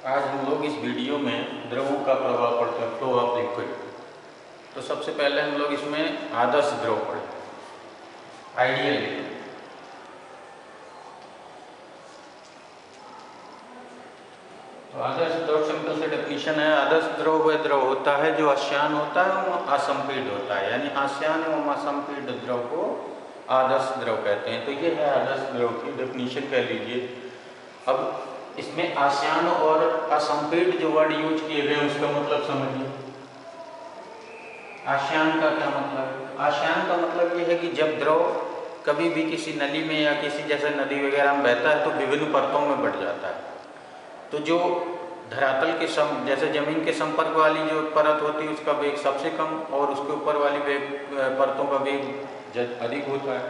आज हम लोग इस वीडियो में द्रवों का प्रभाव पढ़ते हैं, फ्लो ऑफ लिक्विड। तो सबसे पहले हम लोग इसमें आदर्श द्रव पढ़ेंगे, आइडियल लिक्विड। तो आदर्श द्रव सिंपल से डेफिनेशन है, आदर्श द्रव वह द्रव होता है जो आस्यान होता है और असंपीड होता है, यानी आस्यान एवं असंपीड द्रव को आदर्श द्रव कहते हैं। तो ये है आदर्श द्रव की डेफिनेशन, कह लीजिए। अब इसमें आस्यान और असंपीड जो वर्ड यूज किए गए उसका मतलब समझिए। आस्यान का क्या मतलब है? आस्यान का मतलब ये है कि जब द्रव कभी भी किसी नली में या किसी जैसे नदी वगैरह में बहता है तो विभिन्न परतों में बढ़ जाता है। तो जो धरातल के जैसे जमीन के संपर्क वाली जो परत होती है उसका वेग सबसे कम और उसके ऊपर वाली परतों का वेग अधिक होता है।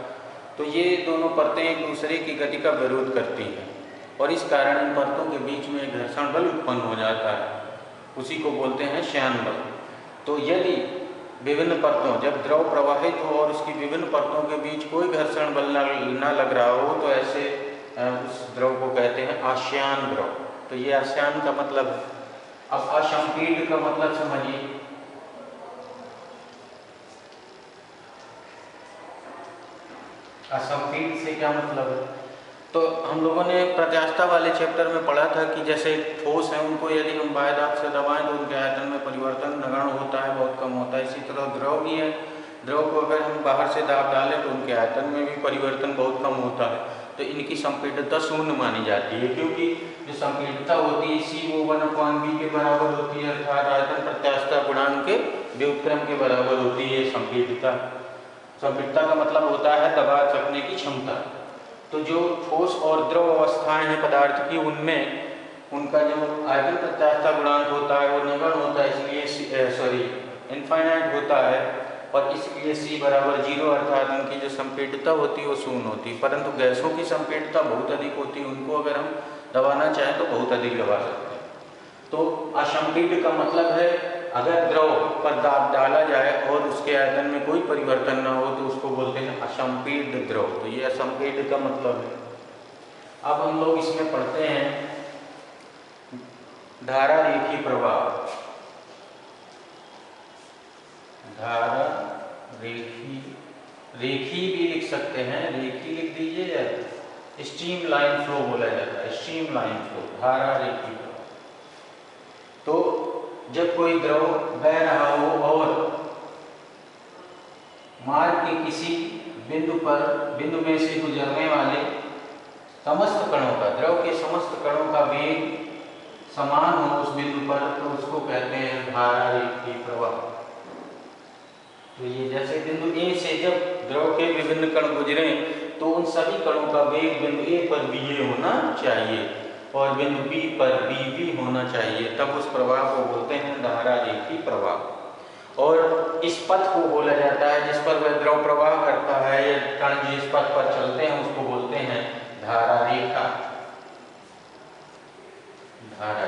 तो ये दोनों परतें एक दूसरे की गति का विरोध करती हैं और इस कारण इन परतों के बीच में घर्षण बल उत्पन्न हो जाता है, उसी को बोलते हैं श्यान बल। तो यदि विभिन्न परतों, जब द्रव प्रवाहित हो और उसकी विभिन्न परतों के बीच कोई घर्षण बल न लग रहा हो तो ऐसे उस द्रव को कहते हैं आस्यान द्रव। तो ये आस्यान का मतलब है। अब असंपीड का मतलब समझिए। असंपीड से क्या मतलब है? तो हम लोगों ने प्रत्यास्थता वाले चैप्टर में पढ़ा था कि जैसे ठोस है उनको यदि हम बाएं दाब से दबाएं तो उनके आयतन में परिवर्तन नगण्य होता है, बहुत कम होता है। इसी तरह द्रव भी है, द्रव को अगर हम बाहर से दाब डालें तो उनके आयतन में भी परिवर्तन बहुत कम होता है। तो इनकी संपीडता शून्य मानी जाती है, क्योंकि जो संपीडता होती है CO1/V के बराबर होती है, अर्थात आयतन प्रत्यास्थता गुणांक के व्युत्क्रम के बराबर होती है संपीडता। संपीडता का मतलब होता है दबा सकने की क्षमता। तो जो ठोस और द्रव अवस्थाएं हैं पदार्थ की, उनमें उनका जो आयतन प्रत्यास्थता गुणांक होता है वो नगण्य होता है, इसलिए इनफाइनाइट होता है, और इसलिए C बराबर 0 अर्थात उनकी जो संपीडता होती है वो शून्य होती है। परंतु गैसों की संपीडता बहुत अधिक होती है, उनको अगर हम दबाना चाहें तो बहुत अधिक दबा सकते हैं। तो असंपीड का मतलब है अगर द्रव पर दाब डाला जाए और उसके आयतन में कोई परिवर्तन न हो तो उसको बोलते हैं असंपीड द्रव। तो ये असंपीड का मतलब है। अब हम लोग इसमें पढ़ते हैं धारा रेखी प्रवाह। धारा रेखी, रेखी भी लिख सकते हैं, रेखी लिख दीजिए, या स्ट्रीम लाइन फ्लो बोला जाता है, स्ट्रीम लाइन फ्लो, धारा रेखी प्रवाह। तो जब कोई द्रव बह रहा हो और मार्ग के किसी बिंदु में से गुजरने वाले समस्त कणों का, द्रव के समस्त कणों का वेग समान हो उस बिंदु पर, तो उसको कहते हैं धारा रेखी प्रवाह। तो ये जैसे बिंदु A से जब द्रव के विभिन्न कण गुजरे तो उन सभी कणों का वेग बिंदु A पर VA होना चाहिए और बिंदु B पर BB होना चाहिए, तब उस प्रवाह को बोलते हैं धारा रेखी प्रवाह। और इस पथ को बोला जाता है जिस पर वह द्रव प्रवाह करता है या कण जिस पथ पर चलते हैं उसको बोलते हैं धारा रेखा, धारा।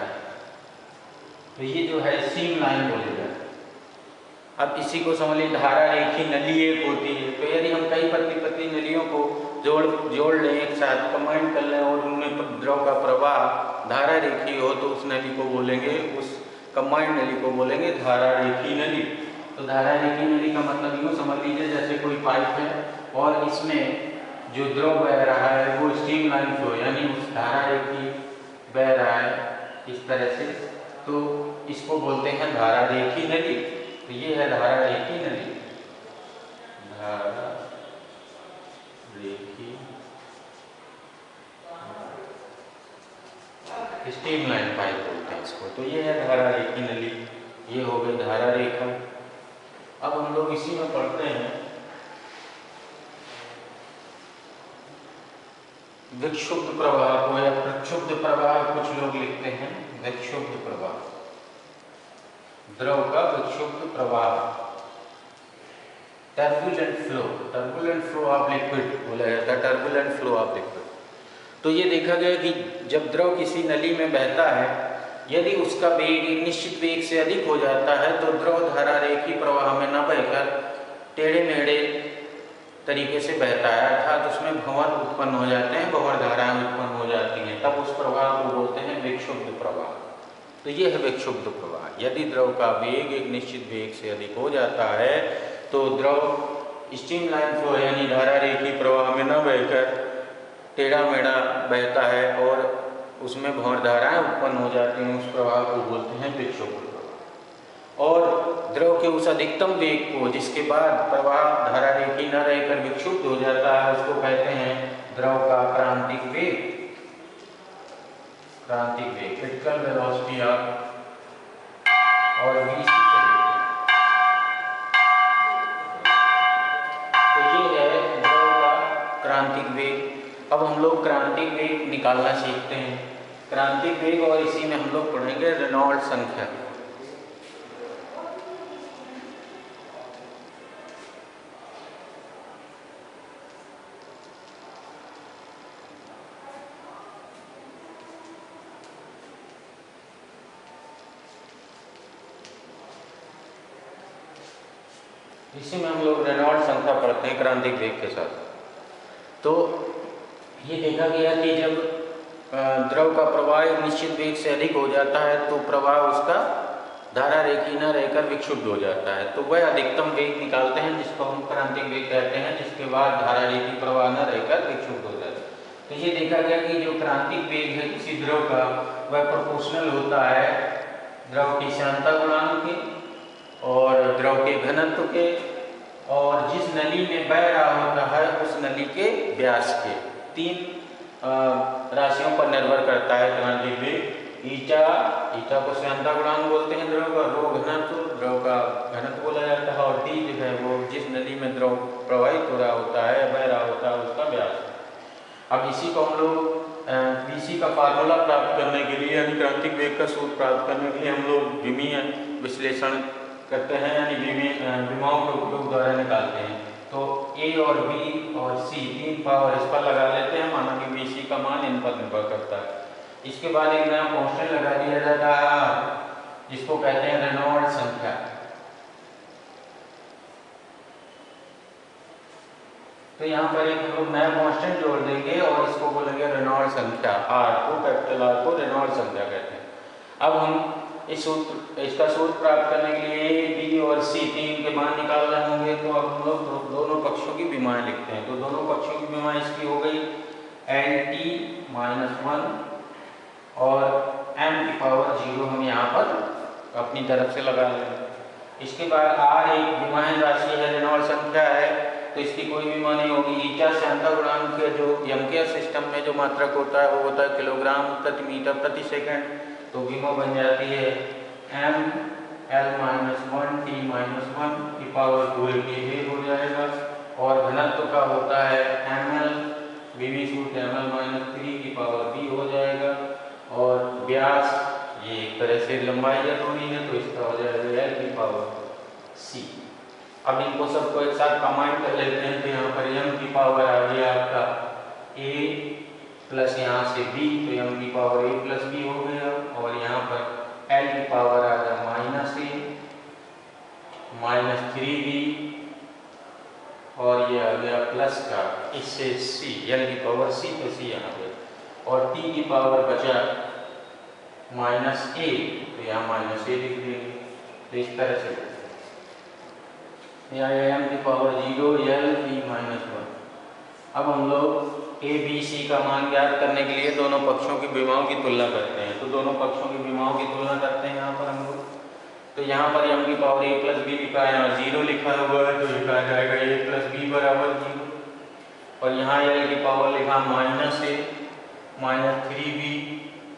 तो ये जो है स्ट्रीम लाइन बोले जाते हैं। अब इसी को समझ लीजिए, धारा रेखी नली एक होती है। तो यदि हम कई पतली पतली नलियों को जोड़ लें, एक साथ कंबाइन कर लें और उनमें द्रव का प्रवाह धारा रेखी हो तो उस नली को बोलेंगे, उस कंबाइंड नली को बोलेंगे धारा रेखी नली। तो धारा रेखी नली का मतलब यूँ समझ लीजिए जैसे कोई पाइप है और इसमें जो द्रव बह रहा है वो स्ट्रीम लाइन फ्लो, यानी उस धारा रेखी बह रहा है इस तरह से, तो इसको बोलते हैं धारा रेखी नली। तो ये है धारा रेखी नली, धारा रेखी स्ट्रीम लाइन पाइप बोलते हैं इसको। तो ये है धारा रेखी नली, ये हो गई धारा रेखा। अब हम लोग इसी में पढ़ते हैं विक्षुब्ध प्रवाह को या प्रक्षुब्ध प्रवाह, कुछ लोग लिखते हैं विक्षुब्ध प्रवाह, द्रव का विक्षुब्ध प्रवाह, turbulent flow, turbulent flow of liquid बोला जाता है, टर्बुलेंट फ्लो ऑफ लिक्विड। तो ये देखा गया कि जब द्रव किसी नली में बहता है, यदि उसका वेग एक निश्चित वेग से अधिक हो जाता है तो द्रव धारा रेखी प्रवाह में न बहकर टेढ़े मेढ़े तरीके से बहता है, अर्थात उसमें भंवर उत्पन्न हो जाते हैं, भंवर धाराएं उत्पन्न हो जाती हैं, तब उस प्रवाह को बोलते हैं विक्षुब्ध प्रवाह। तो ये है विक्षुब्ध प्रवाह। यदि द्रव का वेग एक निश्चित वेग से अधिक हो जाता है तो द्रव स्ट्रीमलाइन फ्लो यानी धारा रेखीय प्रवाह में न बहकर टेढ़ा मेढ़ा बहता है और उसमें भंवर धाराएं उत्पन्न हो जाती हैं। उस प्रवाह को बोलते हैं विक्षुब्ध प्रवाह। और द्रव के उस अधिकतम वेग को जिसके बाद प्रवाह धारा रेखीय न रहकर विक्षुब्ध हो जाता है उसको कहते हैं द्रव का क्रांतिक वेग। क्रांतिक वेग क्रिटिकल वेलोसिटी ऑफ और VC से तो ये है द्रव का क्रांतिक वेग। अब हम लोग क्रांतिक वेग निकालना सीखते हैं। क्रांतिक वेग और इसी में हम लोग पढ़ेंगे रेनॉल्ड्स संख्या। इसी में हम लोग रेनॉल्ड्स संख्या पढ़ते हैं क्रांतिक वेग के साथ। तो ये देखा गया कि जब द्रव का प्रवाह एक निश्चित वेग से अधिक हो जाता है तो प्रवाह उसका धारा रेखीय न रहकर विक्षुब्ध हो जाता है। तो वह अधिकतम वेग निकालते हैं जिसको हम क्रांतिक वेग कहते हैं, जिसके बाद धारा रेखीय प्रवाह न रहकर विक्षुब्ध हो जाता है। तो ये देखा गया कि जो क्रांतिक वेग है किसी द्रव का वह प्रोपोर्शनल होता है द्रव की श्यानता गुणांक के और द्रव के घनत्व के और जिस नली में बह रहा होता है उस नली के व्यास के। तीन राशियों पर निर्भर करता है क्रांतिक वेग। ईटा को श्यानता गुणांक बोलते हैं द्रव का, रो घनत्व द्रव का घनत्व बोला जाता है और टी जो है वो जिस नली में द्रव प्रवाहित हो रहा होता है बह रहा होता है उसका व्यास। अब इसी को हम लोग VC का फार्मूला प्राप्त करने के लिए यानी क्रांतिक वेग का सूत्र प्राप्त करने के लिए हम लोग विमीय विश्लेषण करते हैं यानी विमाओं के उपयोग द्वारा निकालते हैं। तो A और B और C तीन पावर इस पर लगा लेते हैं, माना कि VC का मान इन पर निर्भर करता है। इसके बाद एक नया कांस्टेंट लगा दिया जाता है जिसको कहते हैं रेनॉल्ड्स संख्या। तो यहाँ पर एक हम लोग नया कांस्टेंट जोड़ देंगे और इसको बोलेंगे रेनॉल्ड्स संख्या। R को कैपिटल R को रेनॉल्ड्स संख्या कहते हैं। अब हम इसका सूत्र प्राप्त करने के लिए A, B और C तीन के मान निकाल रहे होंगे। तो अब हम लोग दोनों पक्षों की विमाएं लिखते हैं। तो दोनों पक्षों की विमाएं इसकी हो गई NT-1 और m की पावर 0 हम यहाँ पर अपनी तरफ से लगा लेंगे। इसके बाद R एक विमायन राशि है, रेनॉल्ड्स संख्या है, तो इसकी कोई विमा नहीं होगी। ईटा श्यानता गुणांक के जो यमकीय सिस्टम में जो मात्रक होता है वो होता है किलोग्राम प्रति मीटर प्रति सेकंड। तो विमा बन जाती है mL-1 T-1 की पावर 2 हो जाएगा और घनत्व का होता है mL VV सूत्र mL-3 की पावर b हो जाएगा और व्यास ये एक तरह से लंबाई या दूरी है तो इसका हो जाएगा L की पावर c। अब इनको सबको एक साथ कंबाइन कर लेते हैं। तो यहाँ पर m की पावर आ गया आपका a प्लस यहाँ से b, तो m की पावर a प्लस b हो गया और यहाँ पर L की पावर आ गया -3b और ये आ गया प्लस का इससे c, L की पावर c तो c यहाँ पे और t की पावर बचा -a, तो यहाँ -a लिख देंगे। तो इस तरह से यहाँ m की पावर 0 L T-1। अब हम लोग A, B, C का मान ज्ञात करने के लिए दोनों पक्षों की विमाओं की तुलना करते हैं। तो दोनों पक्षों की विमाओं की तुलना करते हैं यहाँ पर हम लोग। तो यहाँ पर m की पावर a प्लस b लिखा है, यहाँ 0 लिखा हुआ है तो लिखा जाएगा a प्लस b बराबर 0 और यहाँ L की पावर लिखा -3b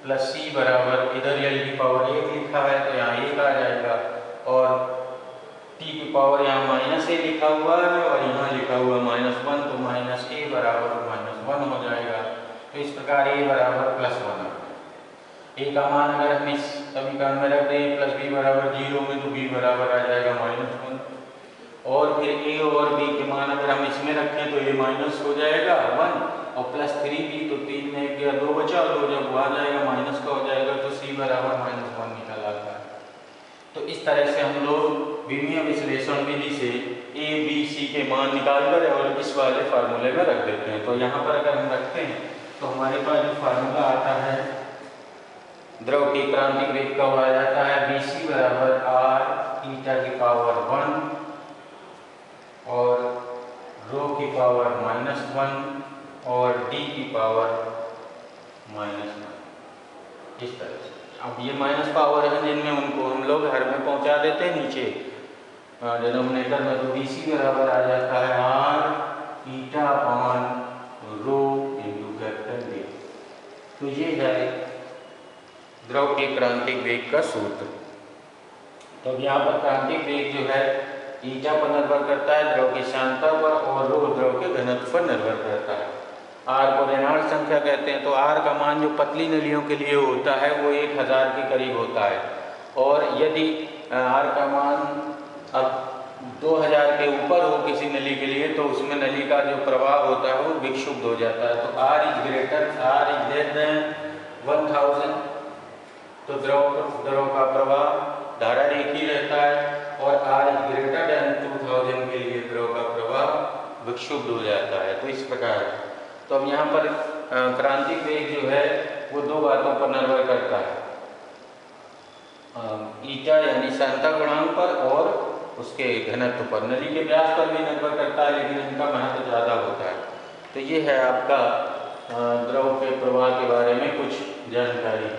प्लस c बराबर, इधर L की पावर 1 लिखा है तो यहाँ 1 आ जाएगा और t की पावर यहाँ -a लिखा हुआ है और यहाँ लिखा हुआ -1 तो -a बराबर -1 हो जाएगा। तो इस प्रकार a बराबर +1 a का मान अगर हम इस समीकरण में रख दें प्लस b बराबर 0 में तो b बराबर आ जाएगा -1 और फिर a और b के मान अगर हम इसमें रखें तो a माइनस हो जाएगा 1 और प्लस 3b तो 3 में गया 2 बचा, 2 जब वो आ जाएगा माइनस का हो जाएगा तो c बराबर -1 निकल आता है। तो इस तरह से हम लोग विमीय विश्लेषण विधि से a, b, c के मान निकाल कर और इस वाले फार्मूले में रख देते हैं। तो यहाँ पर अगर हम रखते हैं तो हमारे पास जो फार्मूला आता है द्रव की क्रांतिक वेग कब आ जाता है? BC बराबर R ईटा की पावर 1 और रो की पावर -1 और D की पावर -1, इस तरह से। अब ये माइनस पावर है जिनमें उनको हम लोग हर में पहुंचा देते हैं नीचे डिनोमिनेटर में, तो BC बराबर आ जाता है R eta upon rho into capital D। तो ये है द्रव के क्रांतिक वेग का सूत्र। तो अब यहाँ पर क्रांतिक वेग जो है ईटा पर निर्भर करता है, द्रव की सांद्रता पर, और रो द्रव के घनत्व पर निर्भर करता है। R को रेनॉल्ड्स संख्या कहते हैं। तो R का मान जो पतली नलियों के लिए होता है वो 1000 के करीब होता है, और यदि R का मान अब 2000 के ऊपर हो किसी नली के लिए तो उसमें नली का जो प्रवाह होता है वो विक्षुब्ध हो जाता है। तो R इज लेस देन 1000, तो द्रव का प्रवाह धारा एक ही रहता है, और R इज ग्रेटर देन 2000 के लिए द्रव का प्रवाह विक्षुब्ध हो जाता है। तो इस प्रकार है। तो अब यहाँ पर क्रांतिक वेग जो है वो दो बातों पर निर्भर करता है, ईटा यानी सांद्रता गुणांक पर और उसके घनत्व पर। नली के व्यास पर भी निर्भर करता है, लेकिन इनका महत्व ज़्यादा होता है। तो ये है आपका द्रव के प्रवाह के बारे में कुछ जानकारी।